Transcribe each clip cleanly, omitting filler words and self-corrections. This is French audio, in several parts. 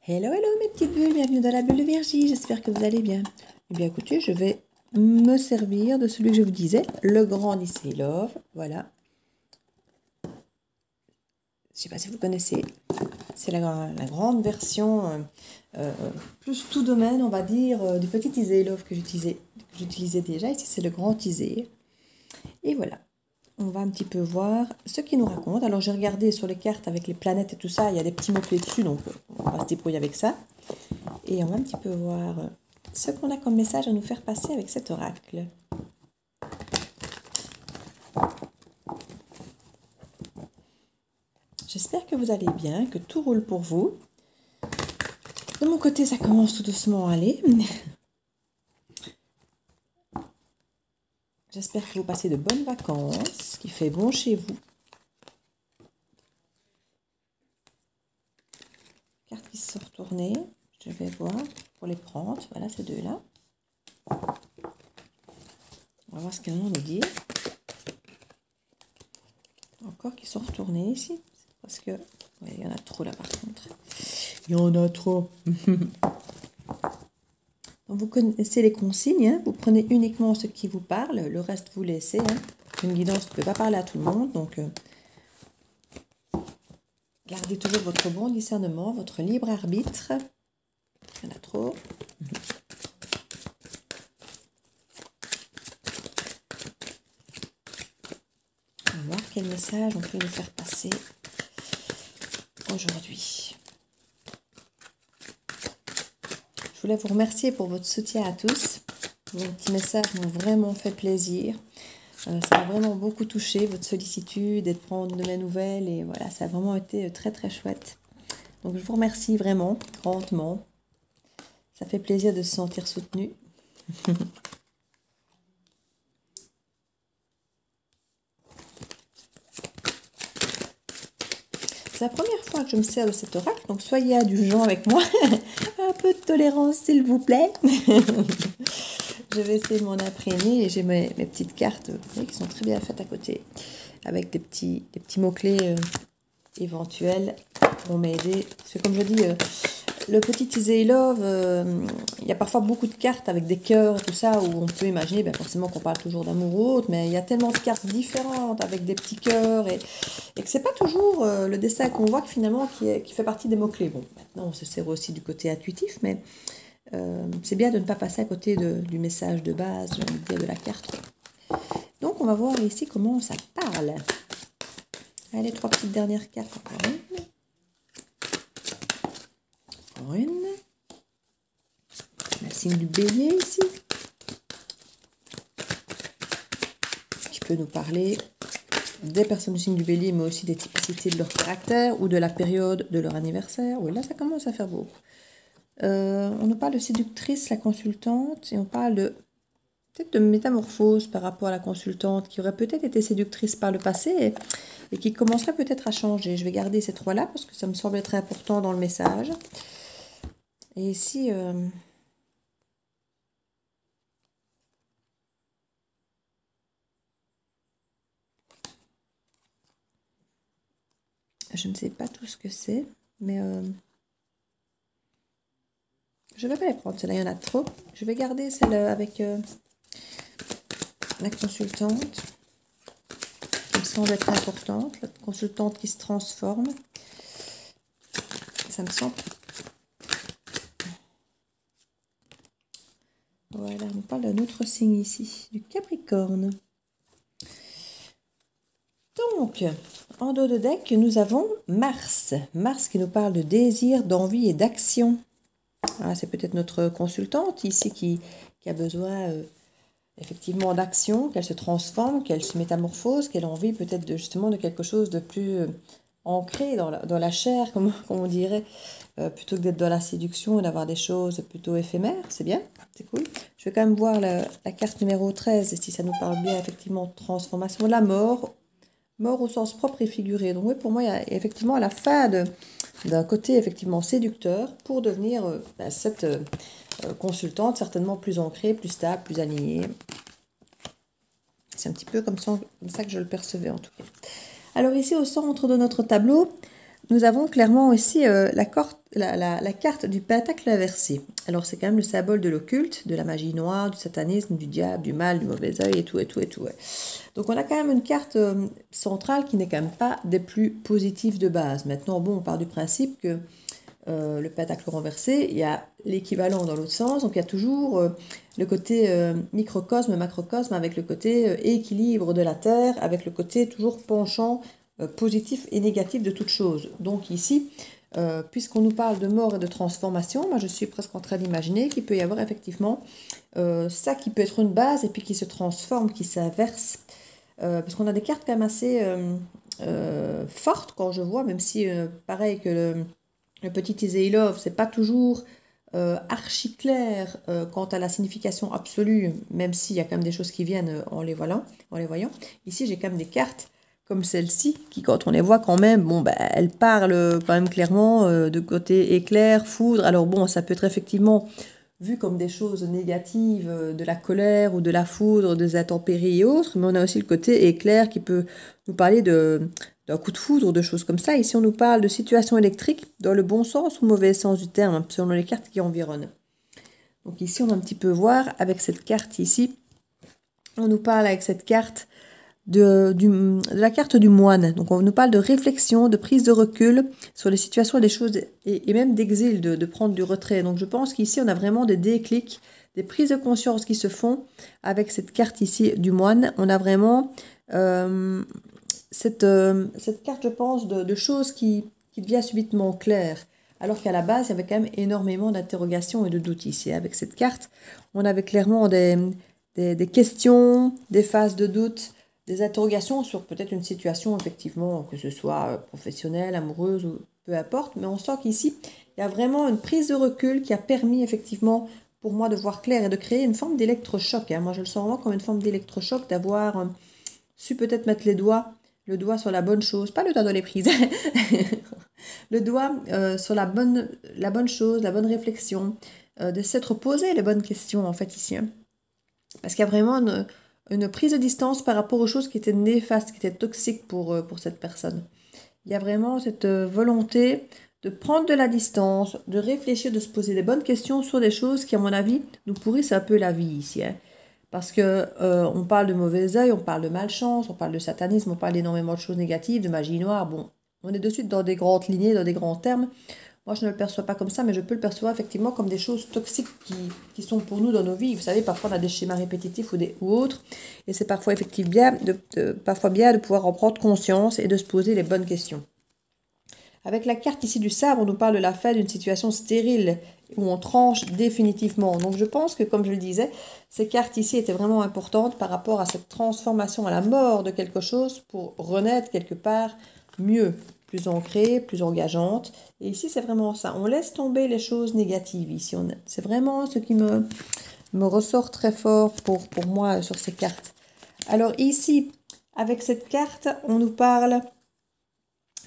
Hello, hello mes petites bulles, bienvenue dans la bulle de Virgie, j'espère que vous allez bien. Eh bien écoutez, je vais me servir de celui que je vous disais, le grand Disney Love, voilà. Je ne sais pas si vous connaissez, c'est la grande version, plus tout domaine, on va dire, du petit Disney Love que j'utilisais déjà. Ici c'est le grand Disney. Et voilà, on va un petit peu voir ce qu'il nous raconte. Alors j'ai regardé sur les cartes avec les planètes et tout ça, il y a des petits mots-clés dessus, donc on va se débrouiller avec ça. Et on va un petit peu voir ce qu'on a comme message à nous faire passer avec cet oracle. J'espère que vous allez bien, que tout roule pour vous. De mon côté, ça commence tout doucement à aller. J'espère que vous passez de bonnes vacances, qu'il fait bon chez vous. Cartes qui se sont retournées. Je vais voir pour les prendre. Voilà ces deux-là. On va voir ce qu'elles vont nous dire. Encore qui sont retournés ici. Parce que, ouais, il y en a trop là par contre. Il y en a trop. Donc, vous connaissez les consignes. Hein, vous prenez uniquement ce qui vous parle. Le reste, vous laissez. Hein. Une guidance ne peut pas parler à tout le monde. Donc, gardez toujours votre bon discernement, votre libre arbitre. Il y en a trop. On va voir quel message on peut nous faire passer aujourd'hui. Je voulais vous remercier pour votre soutien à tous. Vos petits messages m'ont vraiment fait plaisir. Ça m'a vraiment beaucoup touché, votre sollicitude et de prendre de mes nouvelles. Et voilà, ça a vraiment été très très chouette. Donc je vous remercie vraiment, grandement. Ça fait plaisir de se sentir soutenu. C'est la première fois que je me sers de cet oracle, donc soyez indulgents avec moi. Un peu de tolérance, s'il vous plaît. Je vais essayer de m'en imprégner et j'ai mes petites cartes qui sont très bien faites à côté, avec des petits mots-clés éventuels pour m'aider. Parce que comme je dis, le petit Easy Love, il y a parfois beaucoup de cartes avec des cœurs et tout ça, où on peut imaginer forcément qu'on parle toujours d'amour ou autre, mais il y a tellement de cartes différentes avec des petits cœurs et que c'est pas toujours le dessin qu'on voit finalement qui fait partie des mots-clés. Bon, maintenant on se sert aussi du côté intuitif, mais c'est bien de ne pas passer à côté du message de base, j'ai envie de dire, de la carte. Donc on va voir ici comment ça parle. Allez, 3 petites dernières cartes, encore une. Encore une. Le signe du bélier ici. Qui peut nous parler des personnes du signe du bélier, mais aussi des typicités de leur caractère ou de la période de leur anniversaire. Oui, là ça commence à faire beaucoup. On nous parle de séductrice, la consultante, et on parle peut-être de métamorphose par rapport à la consultante qui aurait peut-être été séductrice par le passé et qui commencerait peut-être à changer. Je vais garder ces trois-là parce que ça me semble être important dans le message. Et ici, je ne sais pas tout ce que c'est, mais je ne vais pas les prendre. Celle-là, il y en a trop. Je vais garder celle avec la consultante, qui me semble être importante. La consultante qui se transforme. Ça me semble. Voilà, on parle d'un autre signe ici, du Capricorne. Donc, en dos de deck, nous avons Mars. Mars qui nous parle de désir, d'envie et d'action. Ah, c'est peut-être notre consultante ici qui a besoin effectivement d'action, qu'elle se transforme, qu'elle se métamorphose, qu'elle a envie peut-être justement de quelque chose de plus ancré dans la chair, comme on dirait, plutôt que d'être dans la séduction et d'avoir des choses plutôt éphémères. C'est bien, c'est cool. Je vais quand même voir la carte numéro 13, si ça nous parle bien effectivement de transformation, de la mort. Mort au sens propre et figuré. Donc oui, pour moi, il y a effectivement à la fin d'un côté effectivement séducteur pour devenir cette consultante certainement plus ancrée, plus stable, plus alignée. C'est un petit peu comme ça que je le percevais en tout cas. Alors ici au centre de notre tableau, nous avons clairement aussi la carte du pentacle inversé. Alors c'est quand même le symbole de l'occulte, de la magie noire, du satanisme, du diable, du mal, du mauvais œil et tout et tout et tout. Ouais. Donc on a quand même une carte centrale qui n'est quand même pas des plus positives de base. Maintenant, bon, on part du principe que le pentacle renversé, il y a l'équivalent dans l'autre sens, donc il y a toujours le côté microcosme, macrocosme, avec le côté équilibre de la Terre, avec le côté toujours penchant positif et négatif de toute chose. Donc ici, puisqu'on nous parle de mort et de transformation, moi je suis presque en train d'imaginer qu'il peut y avoir effectivement ça qui peut être une base et puis qui se transforme, qui s'inverse, parce qu'on a des cartes quand même assez fortes quand je vois, même si pareil que le petit Iseilov, c'est pas toujours archi clair quant à la signification absolue, même s'il y a quand même des choses qui viennent en les voyant. Ici, j'ai quand même des cartes comme celle-ci, qui quand on les voit quand même, bon, bah, elles parlent quand même clairement de côté éclair, foudre. Alors bon, ça peut être effectivement vu comme des choses négatives, de la colère ou de la foudre, des intempéries et autres, mais on a aussi le côté éclair qui peut nous parler d'un coup de foudre, de choses comme ça. Ici, on nous parle de situation électrique dans le bon sens ou mauvais sens du terme, selon les cartes qui environnent. Donc ici, on va un petit peu voir avec cette carte ici. On nous parle avec cette carte de la carte du moine. Donc on nous parle de réflexion, de prise de recul sur les situations et les choses, et même d'exil, de prendre du retrait. Donc je pense qu'ici, on a vraiment des déclics, des prises de conscience qui se font avec cette carte ici du moine. On a vraiment cette carte, je pense, de choses qui devient subitement claires. Alors qu'à la base, il y avait quand même énormément d'interrogations et de doutes ici. Avec cette carte, on avait clairement des questions, des phases de doute, des interrogations sur peut-être une situation, effectivement, que ce soit professionnelle, amoureuse ou peu importe. Mais on sent qu'ici, il y a vraiment une prise de recul qui a permis, effectivement, pour moi de voir clair et de créer une forme d'électrochoc. Hein. Moi, je le sens vraiment comme une forme d'électrochoc, d'avoir su peut-être mettre le doigt sur la bonne chose, pas le doigt dans les prises, le doigt sur la bonne chose, la bonne réflexion, de s'être posé les bonnes questions, en fait, ici. Hein. Parce qu'il y a vraiment une prise de distance par rapport aux choses qui étaient néfastes, qui étaient toxiques pour cette personne. Il y a vraiment cette volonté de prendre de la distance, de réfléchir, de se poser des bonnes questions sur des choses qui, à mon avis, nous pourrissent un peu la vie ici. Hein. Parce que on parle de mauvais œil, on parle de malchance, on parle de satanisme, on parle d'énormément de choses négatives, de magie noire. Bon, on est de suite dans des grandes lignées, dans des grands termes. Moi, je ne le perçois pas comme ça, mais je peux le percevoir effectivement comme des choses toxiques qui sont pour nous dans nos vies. Vous savez, parfois on a des schémas répétitifs ou autres, et c'est parfois effectivement bien de pouvoir en prendre conscience et de se poser les bonnes questions. Avec la carte ici du sabre, on nous parle de la fin d'une situation stérile où on tranche définitivement. Donc je pense que, comme je le disais, ces cartes ici étaient vraiment importantes par rapport à cette transformation, à la mort de quelque chose pour renaître quelque part mieux, plus ancrée, plus engageante. Et ici, c'est vraiment ça. On laisse tomber les choses négatives ici. C'est vraiment ce qui me ressort très fort pour moi sur ces cartes. Alors ici, avec cette carte, on nous parle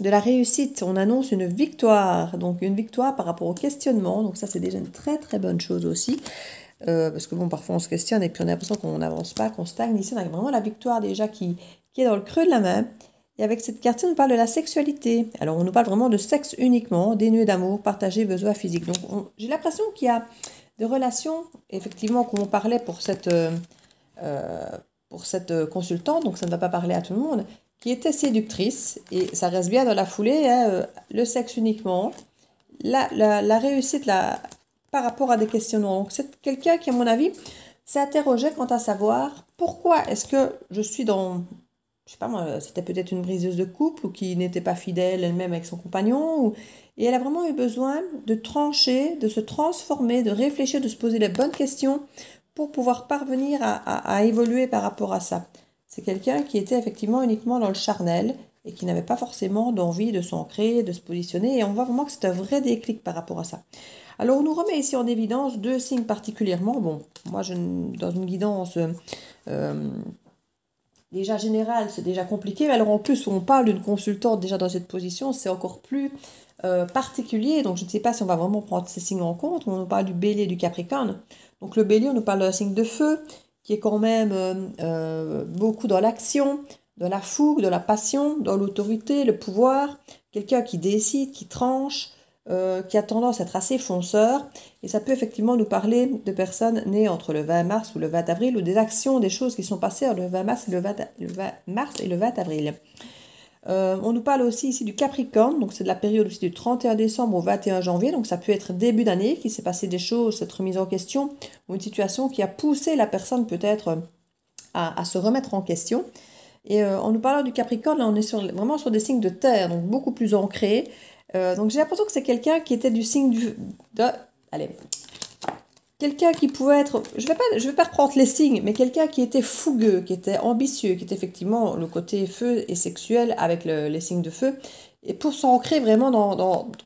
de la réussite, on annonce une victoire, donc une victoire par rapport au questionnement, donc ça c'est déjà une très très bonne chose aussi, parce que bon, parfois on se questionne et puis on a l'impression qu'on n'avance pas, qu'on stagne. Ici on a vraiment la victoire déjà qui est dans le creux de la main, et avec cette carte on nous parle de la sexualité, alors on nous parle vraiment de sexe uniquement, dénué d'amour, partagé, besoin physique, donc j'ai l'impression qu'il y a des relations, effectivement, comme on parlait pour cette consultante, donc ça ne va pas parler à tout le monde, qui était séductrice, et ça reste bien dans la foulée, hein, le sexe uniquement, la réussite par rapport à des questionnements. Donc c'est quelqu'un qui, à mon avis, s'interrogeait quant à savoir pourquoi est-ce que je suis dans, je sais pas moi, c'était peut-être une briseuse de couple ou qui n'était pas fidèle elle-même avec son compagnon, et elle a vraiment eu besoin de trancher, de se transformer, de réfléchir, de se poser les bonnes questions pour pouvoir parvenir à évoluer par rapport à ça. C'est quelqu'un qui était effectivement uniquement dans le charnel et qui n'avait pas forcément d'envie de s'ancrer, de se positionner. Et on voit vraiment que c'est un vrai déclic par rapport à ça. Alors, on nous remet ici en évidence deux signes particulièrement. Bon, moi, dans une guidance déjà générale, c'est déjà compliqué. Mais alors, en plus, où on parle d'une consultante déjà dans cette position, c'est encore plus particulier. Donc, je ne sais pas si on va vraiment prendre ces signes en compte. On nous parle du bélier et du capricorne. Donc, le bélier, on nous parle d'un signe de feu, qui est quand même beaucoup dans l'action, dans la fougue, dans la passion, dans l'autorité, le pouvoir, quelqu'un qui décide, qui tranche, qui a tendance à être assez fonceur. Et ça peut effectivement nous parler de personnes nées entre le 20 mars ou le 20 avril, ou des actions, des choses qui sont passées entre le 20 mars et le 20 avril. On nous parle aussi ici du Capricorne, donc c'est de la période aussi du 31 décembre au 21 janvier, donc ça peut être début d'année, qu'il s'est passé des choses, cette remise en question, ou une situation qui a poussé la personne peut-être à se remettre en question. Et en nous parlant du Capricorne, là on est vraiment sur des signes de terre, donc beaucoup plus ancrés. Donc j'ai l'impression que c'est quelqu'un qui était du signe allez, quelqu'un qui pouvait être, je vais pas reprendre les signes, mais quelqu'un qui était fougueux, qui était ambitieux, qui était effectivement le côté feu et sexuel avec les signes de feu. Et pour s'ancrer vraiment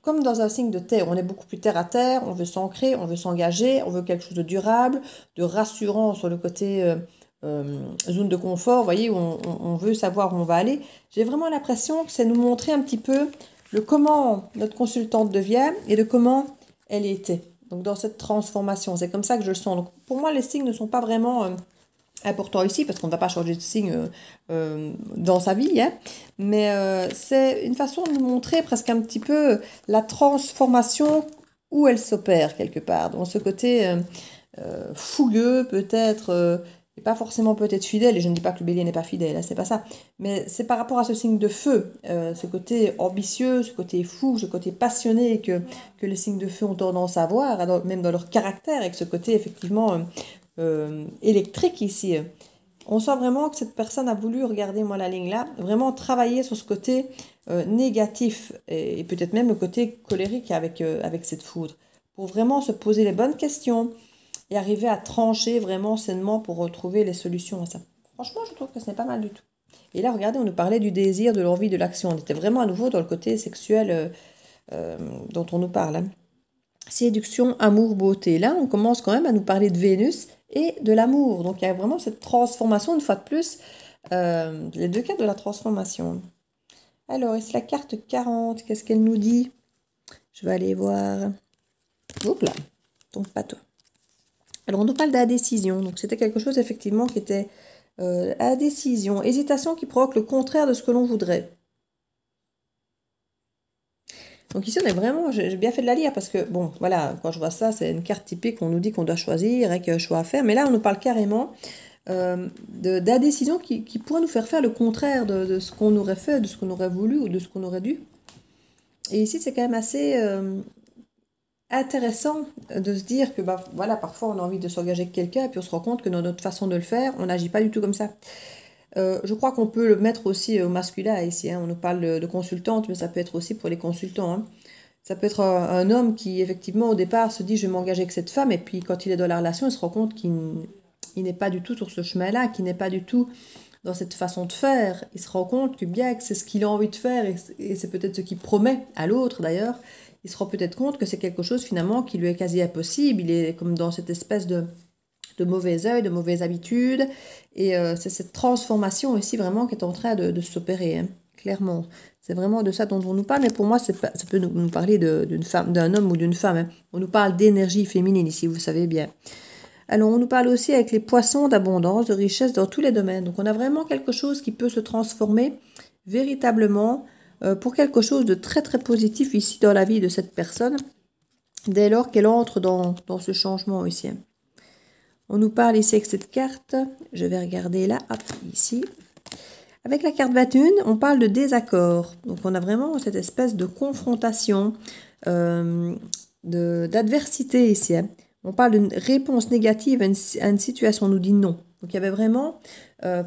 comme dans un signe de terre, on est beaucoup plus terre à terre, on veut s'ancrer, on veut s'engager, on veut quelque chose de durable, de rassurant sur le côté zone de confort, vous voyez, où on veut savoir où on va aller. J'ai vraiment l'impression que c'est nous montrer un petit peu le comment notre consultante devient et de comment elle était. Donc dans cette transformation, c'est comme ça que je le sens. Donc pour moi, les signes ne sont pas vraiment importants ici, parce qu'on ne va pas changer de signe dans sa vie, hein. Mais c'est une façon de nous montrer presque un petit peu la transformation où elle s'opère quelque part. Dans ce côté fougueux, peut-être, et pas forcément peut-être fidèle, et je ne dis pas que le bélier n'est pas fidèle, hein, c'est pas ça. Mais c'est par rapport à ce signe de feu, ce côté ambitieux, ce côté fou, ce côté passionné que les signes de feu ont tendance à avoir, même dans leur caractère, avec ce côté effectivement électrique ici. On sent vraiment que cette personne a voulu, regardez moi la ligne là, vraiment travailler sur ce côté négatif, et peut-être même le côté colérique avec cette foudre, pour vraiment se poser les bonnes questions et arriver à trancher vraiment sainement pour retrouver les solutions à ça. Franchement, je trouve que ce n'est pas mal du tout. Et là, regardez, on nous parlait du désir, de l'envie, de l'action. On était vraiment à nouveau dans le côté sexuel dont on nous parle, hein. Séduction, amour, beauté. Là, on commence quand même à nous parler de Vénus et de l'amour. Donc, il y a vraiment cette transformation, une fois de plus, les deux cartes de la transformation. Alors, ici, la carte 40, qu'est-ce qu'elle nous dit? Je vais aller voir. Hop là, tombe pas toi. Alors, on nous parle de la décision. Donc, c'était quelque chose, effectivement, qui était la décision. Hésitation qui provoque le contraire de ce que l'on voudrait. Donc ici, on est vraiment, j'ai bien fait de la lire parce que, bon, voilà, quand je vois ça, c'est une carte typique, on nous dit qu'on doit choisir, avec un choix à faire. Mais là, on nous parle carrément de la décision qui pourrait nous faire faire le contraire de ce qu'on aurait fait, de ce qu'on aurait voulu ou de ce qu'on aurait dû. Et ici, c'est quand même assez intéressant de se dire que, bah, voilà, parfois, on a envie de s'engager avec quelqu'un et puis on se rend compte que dans notre façon de le faire, on n'agit pas du tout comme ça. Je crois qu'on peut le mettre aussi au masculin ici, hein. On nous parle de consultante, mais ça peut être aussi pour les consultants, hein. Ça peut être un homme qui, effectivement, au départ, se dit « je vais m'engager avec cette femme » et puis quand il est dans la relation, il se rend compte qu'il n'est pas du tout sur ce chemin-là, qu'il n'est pas du tout dans cette façon de faire. Il se rend compte que bien que c'est ce qu'il a envie de faire et c'est peut-être ce qu'il promet à l'autre d'ailleurs, il se rend peut-être compte que c'est quelque chose finalement qui lui est quasi impossible. Il est comme dans cette espèce de mauvais œil, de mauvaises habitudes. Et c'est cette transformation ici vraiment qui est en train de s'opérer, hein, clairement. C'est vraiment de ça dont on nous parle, mais pour moi, ça peut nous parler d'une femme, d'un homme ou d'une femme, hein. On nous parle d'énergie féminine ici, vous savez bien. Alors, on nous parle aussi avec les poissons d'abondance, de richesse dans tous les domaines. Donc, on a vraiment quelque chose qui peut se transformer véritablement pour quelque chose de très, très positif ici dans la vie de cette personne, dès lors qu'elle entre dans ce changement ici. On nous parle ici avec cette carte, je vais regarder là, hop, ici. Avec la carte 21, on parle de désaccord. Donc on a vraiment cette espèce de confrontation, d'adversité ici, hein. On parle d'une réponse négative à une situation, on nous dit non. Donc il y avait vraiment,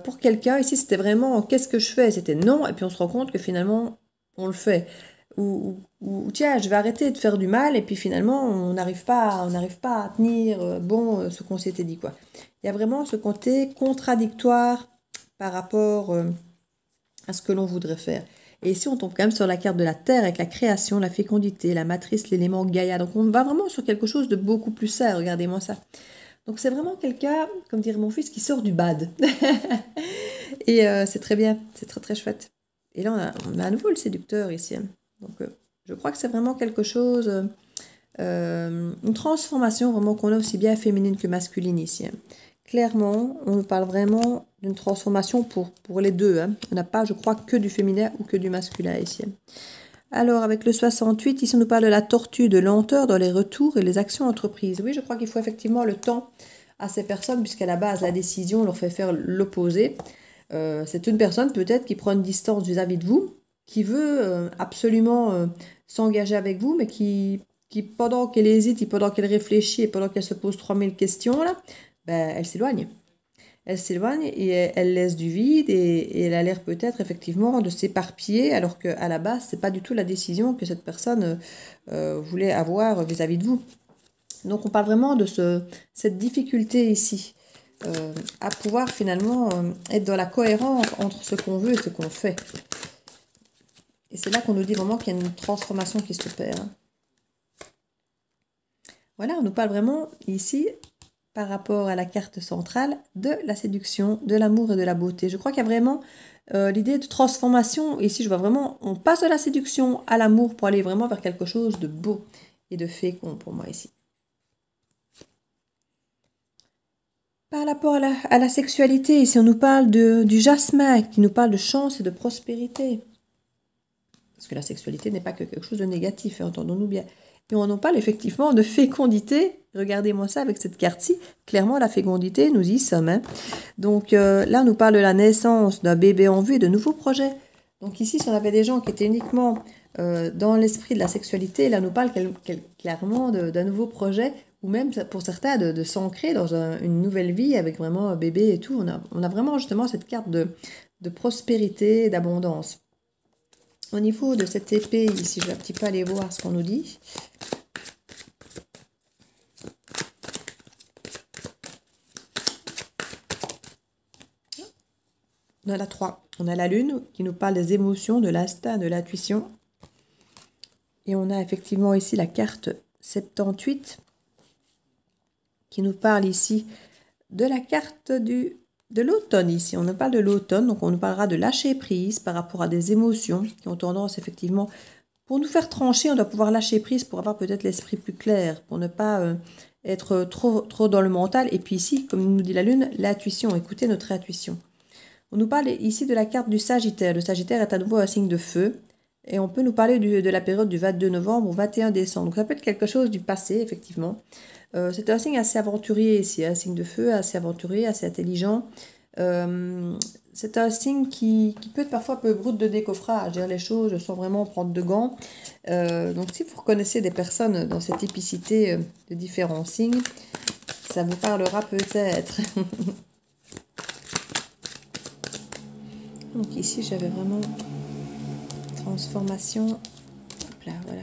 pour quelqu'un, ici c'était vraiment qu'est-ce que je fais? C'était non, et puis on se rend compte que finalement on le fait. Ou tiens, je vais arrêter de faire du mal, et puis finalement, on n'arrive pas à tenir ce qu'on s'était dit, quoi. Il y a vraiment ce côté contradictoire par rapport à ce que l'on voudrait faire. Et ici, on tombe quand même sur la carte de la Terre avec la création, la fécondité, la matrice, l'élément Gaïa. Donc, on va vraiment sur quelque chose de beaucoup plus sain, regardez-moi ça. Donc, c'est vraiment quelqu'un, comme dirait mon fils, qui sort du bad. Et c'est très bien, c'est très très chouette. Et là, on a à nouveau le séducteur ici, hein. Donc, je crois que c'est vraiment quelque chose, une transformation vraiment qu'on a aussi bien féminine que masculine ici, hein. Clairement, on nous parle vraiment d'une transformation pour les deux, hein. On n'a pas, je crois, que du féminin ou que du masculin ici, hein. Alors, avec le 68, ici on nous parle de la tortue, de lenteur dans les retours et les actions entreprises. Oui, je crois qu'il faut effectivement le temps à ces personnes, puisqu'à la base, la décision leur fait faire l'opposé. C'est une personne peut-être qui prend une distance vis-à-vis de vous, qui veut absolument s'engager avec vous, mais qui pendant qu'elle hésite, et pendant qu'elle réfléchit et pendant qu'elle se pose 3000 questions, là, ben, elle s'éloigne. Elle s'éloigne et elle laisse du vide et elle a l'air peut-être effectivement de s'éparpiller alors qu'à la base, c'est pas du tout la décision que cette personne voulait avoir vis-à-vis de vous. Donc on parle vraiment de cette difficulté ici à pouvoir finalement être dans la cohérence entre ce qu'on veut et ce qu'on fait. Et c'est là qu'on nous dit vraiment qu'il y a une transformation qui s'opère. Voilà, on nous parle vraiment ici par rapport à la carte centrale de la séduction, de l'amour et de la beauté. Je crois qu'il y a vraiment l'idée de transformation. Ici, je vois vraiment, on passe de la séduction à l'amour pour aller vraiment vers quelque chose de beau et de fécond pour moi ici. Par rapport à la sexualité, ici on nous parle du jasmin qui nous parle de chance et de prospérité. Parce que la sexualité n'est pas que quelque chose de négatif, hein, entendons-nous bien. Et on en parle effectivement de fécondité. Regardez-moi ça avec cette carte-ci. Clairement, la fécondité, nous y sommes. Hein. Donc là, on nous parle de la naissance d'un bébé en vue et de nouveaux projets. Donc ici, si on avait des gens qui étaient uniquement dans l'esprit de la sexualité, là, on nous parle clairement d'un nouveau projet, ou même pour certains de s'ancrer dans une nouvelle vie avec vraiment un bébé et tout. On a vraiment justement cette carte de prospérité, d'abondance. Au niveau de cette épée, ici, je vais un petit peu aller voir ce qu'on nous dit. On a la 3. On a la lune qui nous parle des émotions, de l'instinct, de l'intuition. Et on a effectivement ici la carte 78 qui nous parle ici de la carte de l'automne ici. On nous parle de l'automne, donc on nous parlera de lâcher prise par rapport à des émotions qui ont tendance effectivement, pour nous faire trancher, on doit pouvoir lâcher prise pour avoir peut-être l'esprit plus clair, pour ne pas être trop dans le mental. Et puis ici, comme nous dit la lune, l'intuition, écoutez notre intuition. On nous parle ici de la carte du Sagittaire. Le Sagittaire est à nouveau un signe de feu. Et on peut nous parler de la période du 22 novembre au 21 décembre. Donc ça peut être quelque chose du passé, effectivement. C'est un signe assez aventurier ici, un signe de feu, assez aventurier, assez intelligent. C'est un signe qui peut être parfois un peu brut de décoffrage, dire les choses sans vraiment prendre de gants. Donc si vous reconnaissez des personnes dans cette typicité de différents signes, ça vous parlera peut-être. Donc ici, j'avais vraiment transformation. Hop là, voilà.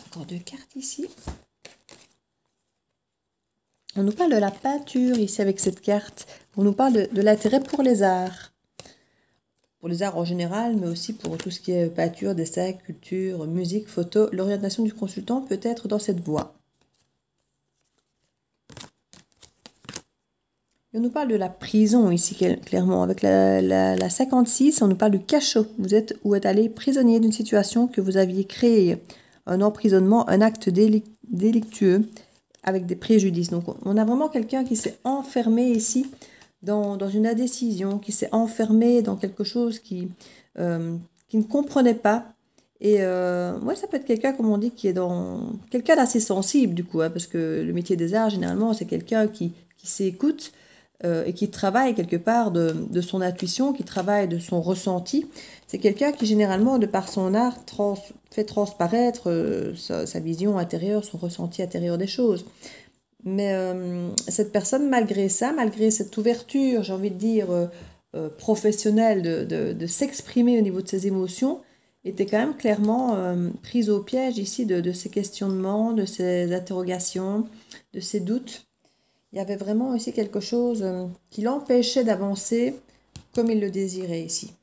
Encore deux cartes ici. On nous parle de la peinture ici avec cette carte. On nous parle de l'intérêt pour les arts. Pour les arts en général, mais aussi pour tout ce qui est peinture, dessin, culture, musique, photo. L'orientation du consultant peut être dans cette voie. On nous parle de la prison ici, clairement. Avec la 56, on nous parle du cachot. Vous êtes ou êtes allé prisonnier d'une situation que vous aviez créée. Un emprisonnement, un acte délictueux avec des préjudices. Donc, on a vraiment quelqu'un qui s'est enfermé ici dans une indécision, qui s'est enfermé dans quelque chose qui ne comprenait pas. Et ouais, ça peut être quelqu'un, comme on dit, qui est dans quelqu'un d'assez sensible, du coup, hein, parce que le métier des arts, généralement, c'est quelqu'un qui s'écoute, et qui travaille quelque part de son intuition, qui travaille de son ressenti. C'est quelqu'un qui généralement, de par son art, fait transparaître sa vision intérieure, son ressenti intérieur des choses. Mais cette personne, malgré ça, malgré cette ouverture, j'ai envie de dire, professionnelle de s'exprimer au niveau de ses émotions, était quand même clairement prise au piège ici de ses questionnements, de ses interrogations, de ses doutes. Il y avait vraiment ici quelque chose qui l'empêchait d'avancer comme il le désirait ici.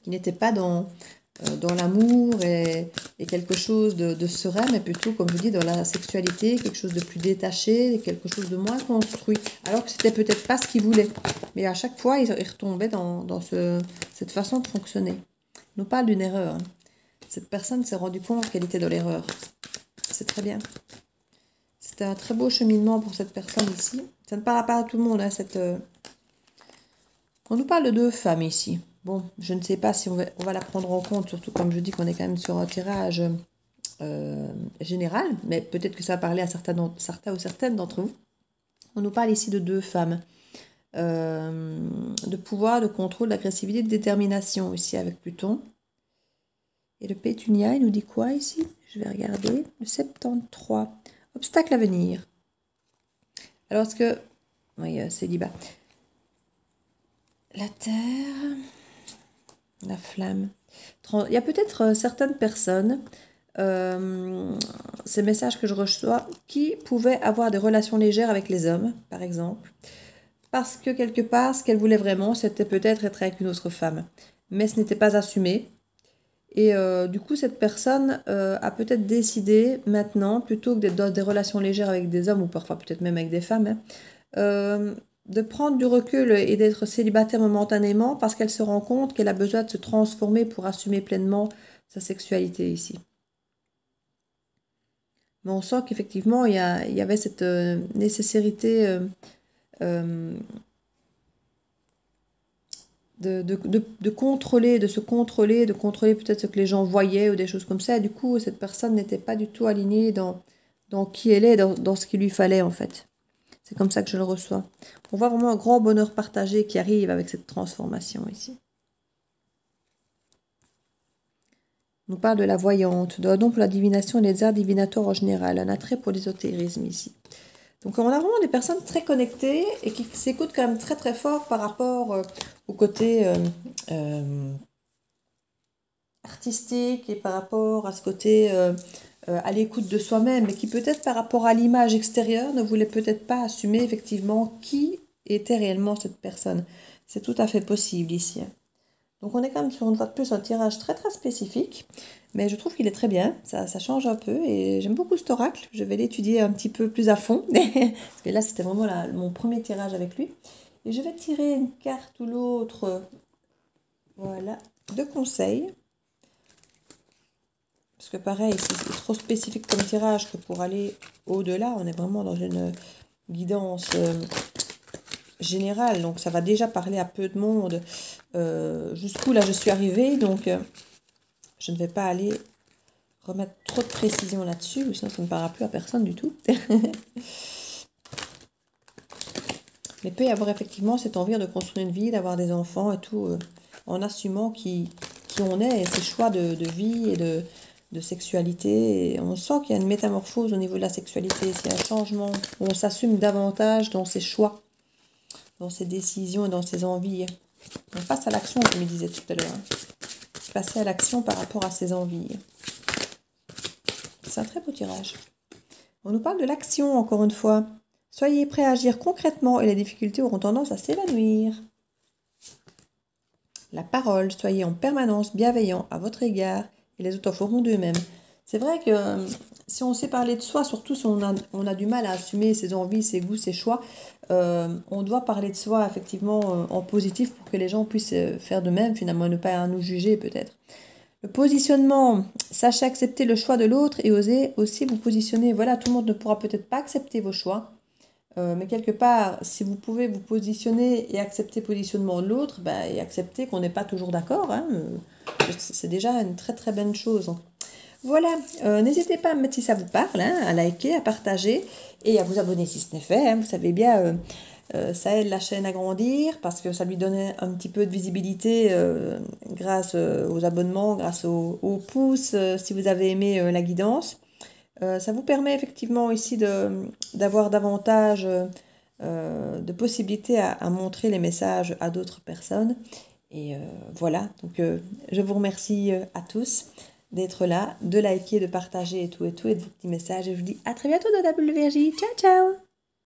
Il n'était pas dans l'amour et quelque chose de serein, mais plutôt, comme je dis, dans la sexualité, quelque chose de plus détaché, quelque chose de moins construit. Alors que c'était peut-être pas ce qu'il voulait. Mais à chaque fois, il retombait dans cette façon de fonctionner. On nous parle d'une erreur. Hein. Cette personne s'est rendue compte qu'elle était dans l'erreur. C'est très bien. C'était un très beau cheminement pour cette personne ici. Ça ne parlera pas à tout le monde, hein, On nous parle de deux femmes ici. Bon, je ne sais pas si on va la prendre en compte, surtout comme je dis qu'on est quand même sur un tirage général, mais peut-être que ça va parler à certains ou certaines d'entre vous. On nous parle ici de deux femmes. De pouvoir, de contrôle, d'agressivité, de détermination ici avec Pluton. Et le Pétunia, il nous dit quoi ici? Je vais regarder. Le 73. Obstacle à venir. Alors, est-ce que... Oui, célibat. La terre... La flamme. Il y a peut-être certaines personnes, ces messages que je reçois, qui pouvaient avoir des relations légères avec les hommes, par exemple. Parce que quelque part, ce qu'elle voulait vraiment, c'était peut-être être avec une autre femme. Mais ce n'était pas assumé. Et du coup, cette personne a peut-être décidé maintenant, plutôt que d'être dans des relations légères avec des hommes, ou parfois peut-être même avec des femmes, de prendre du recul et d'être célibataire momentanément parce qu'elle se rend compte qu'elle a besoin de se transformer pour assumer pleinement sa sexualité ici. Mais on sent qu'effectivement, il y avait cette nécessité de contrôler, de se contrôler, de contrôler peut-être ce que les gens voyaient ou des choses comme ça. Et du coup, cette personne n'était pas du tout alignée dans qui elle est, dans ce qu'il lui fallait en fait. C'est comme ça que je le reçois. On voit vraiment un grand bonheur partagé qui arrive avec cette transformation ici. On nous parle de la voyante, de la don pour la divination et les arts divinatoires en général, un attrait pour l'ésotérisme ici. Donc on a vraiment des personnes très connectées et qui s'écoutent quand même très très fort par rapport au côté artistique et par rapport à ce côté à l'écoute de soi-même, et qui peut-être par rapport à l'image extérieure ne voulait peut-être pas assumer effectivement qui était réellement cette personne. C'est tout à fait possible ici. Donc on est quand même sur une fois de plus un tirage très très spécifique, mais je trouve qu'il est très bien, ça change un peu et j'aime beaucoup cet oracle. Je vais l'étudier un petit peu plus à fond, parce que là c'était vraiment mon premier tirage avec lui. Et je vais tirer une carte ou l'autre, voilà, de conseils. Parce que pareil, c'est trop spécifique comme tirage que pour aller au-delà, on est vraiment dans une guidance générale. Donc ça va déjà parler à peu de monde jusqu'où là je suis arrivée. Donc je ne vais pas aller remettre trop de précision là-dessus, ou sinon ça ne parlera plus à personne du tout. Mais peut y avoir effectivement cette envie de construire une vie, d'avoir des enfants et tout, en assumant qui on est, et ses choix de vie et de sexualité. Et on sent qu'il y a une métamorphose au niveau de la sexualité, c'est un changement où on s'assume davantage dans ses choix, dans ses décisions et dans ses envies. On passe à l'action, comme je disais tout à l'heure. Passer à l'action par rapport à ses envies. C'est un très beau tirage. On nous parle de l'action, encore une fois. Soyez prêts à agir concrètement et les difficultés auront tendance à s'évanouir. La parole, soyez en permanence bienveillant à votre égard et les autres en feront d'eux-mêmes. C'est vrai que si on sait parler de soi, surtout si on a du mal à assumer ses envies, ses goûts, ses choix, on doit parler de soi effectivement en positif pour que les gens puissent faire de même, finalement, ne pas nous juger peut-être. Le positionnement, sachez accepter le choix de l'autre et osez aussi vous positionner. Voilà, tout le monde ne pourra peut-être pas accepter vos choix, mais quelque part, si vous pouvez vous positionner et accepter le positionnement de l'autre, et accepter qu'on n'est pas toujours d'accord, hein, c'est déjà une très très bonne chose. Voilà, n'hésitez pas à me mettre si ça vous parle, hein, à liker, à partager et à vous abonner si ce n'est fait. Hein, vous savez bien, ça aide la chaîne à grandir parce que ça lui donne un petit peu de visibilité grâce aux abonnements, grâce aux pouces, si vous avez aimé la guidance. Ça vous permet effectivement ici d'avoir davantage de possibilités à montrer les messages à d'autres personnes. Et voilà, donc je vous remercie à tous d'être là, de liker, de partager et tout, et de vos petits messages. Et je vous dis à très bientôt dans WRJ. Ciao, ciao!